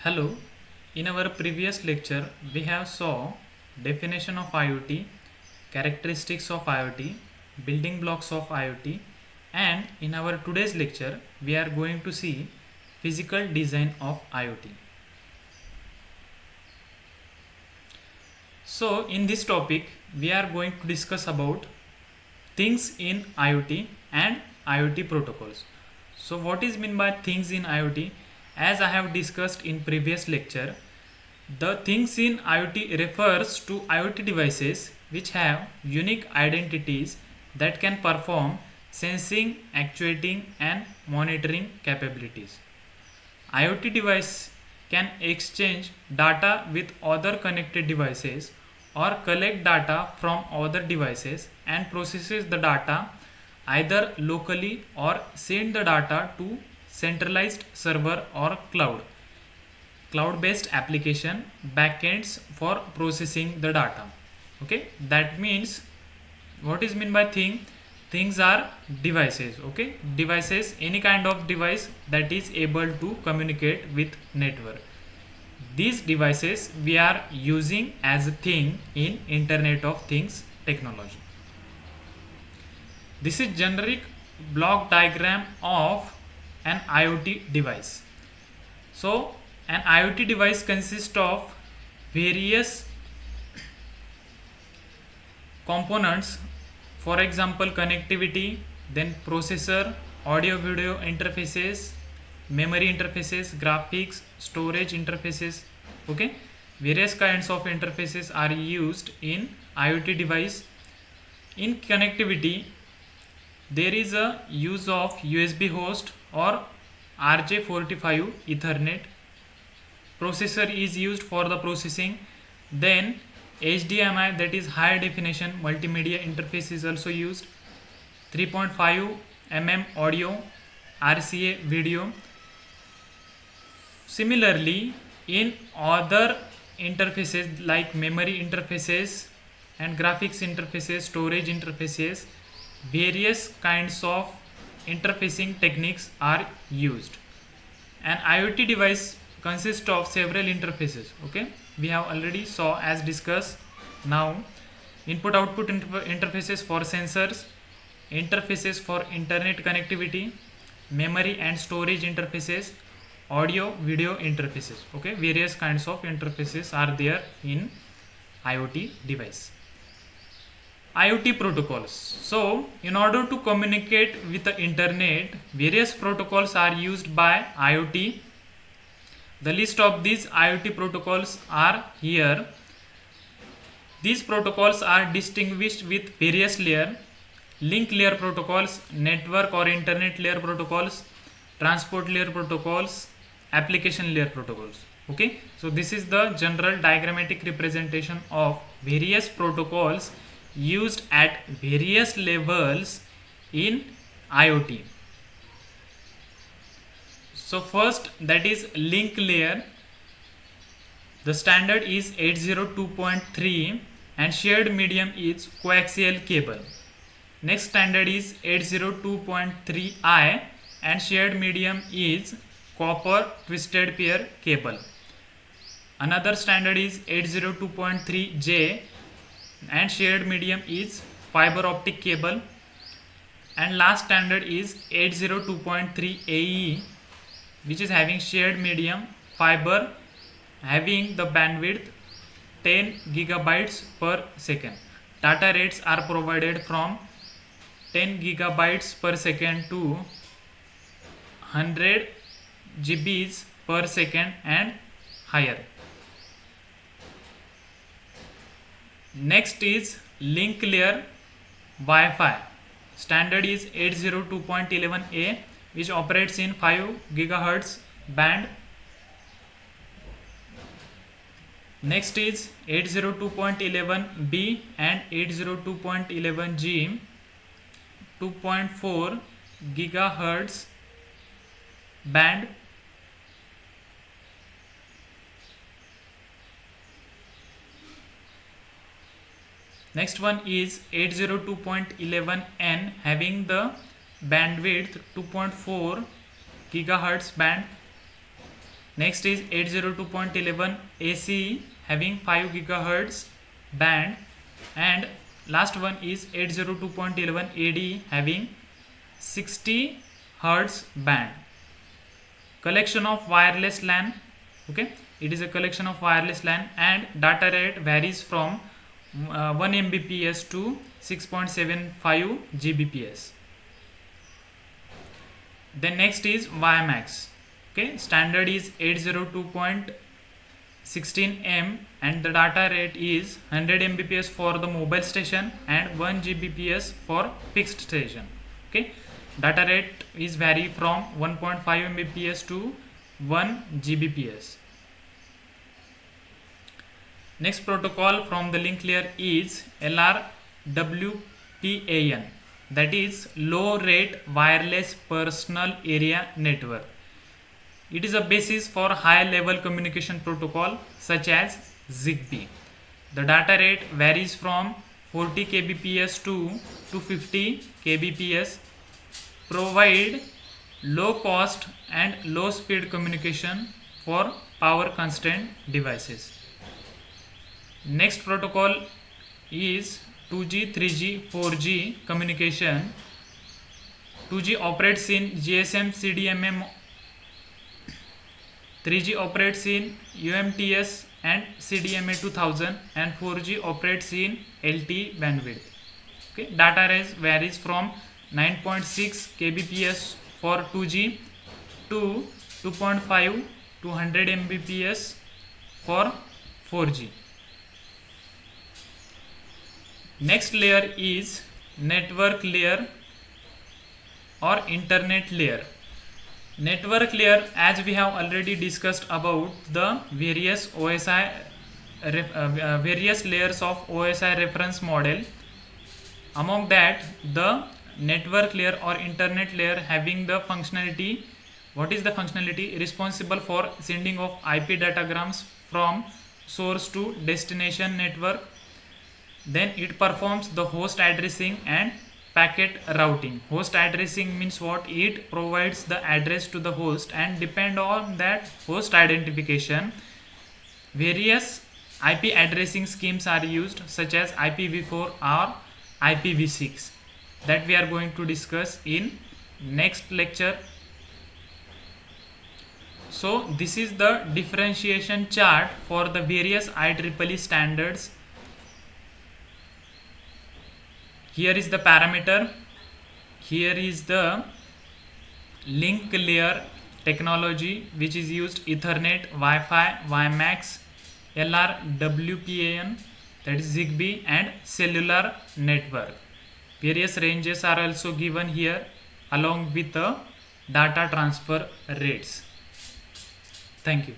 Hello, in our previous lecture we have saw definition of IoT, characteristics of IoT, building blocks of IoT, and in our today's lecture we are going to see physical design of IoT. So in this topic we are going to discuss about things in IoT and IoT protocols. So what is meant by things in IoT? As I have discussed in previous lecture, the things in IoT refers to IoT devices which have unique identities that can perform sensing, actuating and monitoring capabilities. IoT device can exchange data with other connected devices or collect data from other devices and processes the data either locally or send the data to centralized server or cloud based application backends for processing the data. Okay, that means what is meant by things are devices. Okay, devices, any kind of device that is able to communicate with network. These devices we are using as a thing in Internet of Things technology. This is generic block diagram of an IoT device. So an IoT device consists of various components, for example connectivity, then processor, audio video interfaces, memory interfaces, graphics, storage interfaces. Okay, various kinds of interfaces are used in IoT device. In connectivity, there is a use of USB host or RJ45 Ethernet. Processor is used for the processing. Then HDMI, that is high definition multimedia interface, is also used. 3.5 mm audio, RCA video. Similarly, in other interfaces like memory interfaces and graphics interfaces, storage interfaces, various kinds of interfacing techniques are used. An IoT device consists of several interfaces. Okay, we have already saw as discussed. Now input output interfaces for sensors, interfaces for internet connectivity, memory and storage interfaces, audio video interfaces. Okay, various kinds of interfaces are there in IoT device. IoT protocols. So in order to communicate with the internet, various protocols are used by IoT. The list of these IoT protocols are here. These protocols are distinguished with various layers: link layer protocols, network or internet layer protocols, transport layer protocols, application layer protocols. Okay, so this is the general diagrammatic representation of various protocols used at various levels in IoT. So first, that is link layer. The standard is 802.3 and shared medium is coaxial cable. Next standard is 802.3i and shared medium is copper twisted pair cable. Another standard is 802.3j and shared medium is fiber optic cable. And last standard is 802.3AE, which is having shared medium fiber having the bandwidth 10 gigabytes per second. Data rates are provided from 10 gigabytes per second to 100 GBs per second and higher. Next is link layer Wi-Fi. Standard is 802.11a, which operates in 5 GHz band. Next is 802.11b and 802.11g, 2.4 GHz band. Next one is 802.11n, having the bandwidth 2.4 GHz band. Next is 802.11 ACE having 5 gigahertz band, and last one is 802.11 AD having 60 hertz band. Collection of wireless LAN. Okay, it is a collection of wireless LAN, and data rate varies from 1 Mbps to 6.75 Gbps. Then next is WiMAX. Okay, standard is 802.16m and the data rate is 100 Mbps for the mobile station and 1 Gbps for fixed station. Okay, data rate is vary from 1.5 Mbps to 1 Gbps. Next protocol from the link layer is LRWPAN, that is low rate wireless personal area network. It is a basis for high level communication protocol such as ZigBee. The data rate varies from 40 kbps to 250 kbps, provide low cost and low speed communication for power constrained devices. Next protocol is 2G, 3G, 4G communication. 2G operates in GSM CDMA, 3G operates in UMTS and CDMA 2000, and 4G operates in LTE bandwidth. Okay, data rate varies from 9.6 kbps for 2G to 2.5 to 100 Mbps for 4G. Next layer is network layer or internet layer. Network layer, as we have already discussed about the various OSI various layers of OSI reference model. Among that, the network layer or internet layer having the functionality. What is the functionality? Responsible for sending of IP datagrams from source to destination network. Then it performs the host addressing and packet routing. Host addressing means what? It provides the address to the host, and depend on that host identification, various IP addressing schemes are used such as IPv4 or IPv6, that we are going to discuss in next lecture. So this is the differentiation chart for the various IEEE standards. Here is the parameter, here is the link layer technology which is used: Ethernet, Wi-Fi, WiMAX, LRWPAN, that is ZigBee, and cellular network. Various ranges are also given here along with the data transfer rates. Thank you.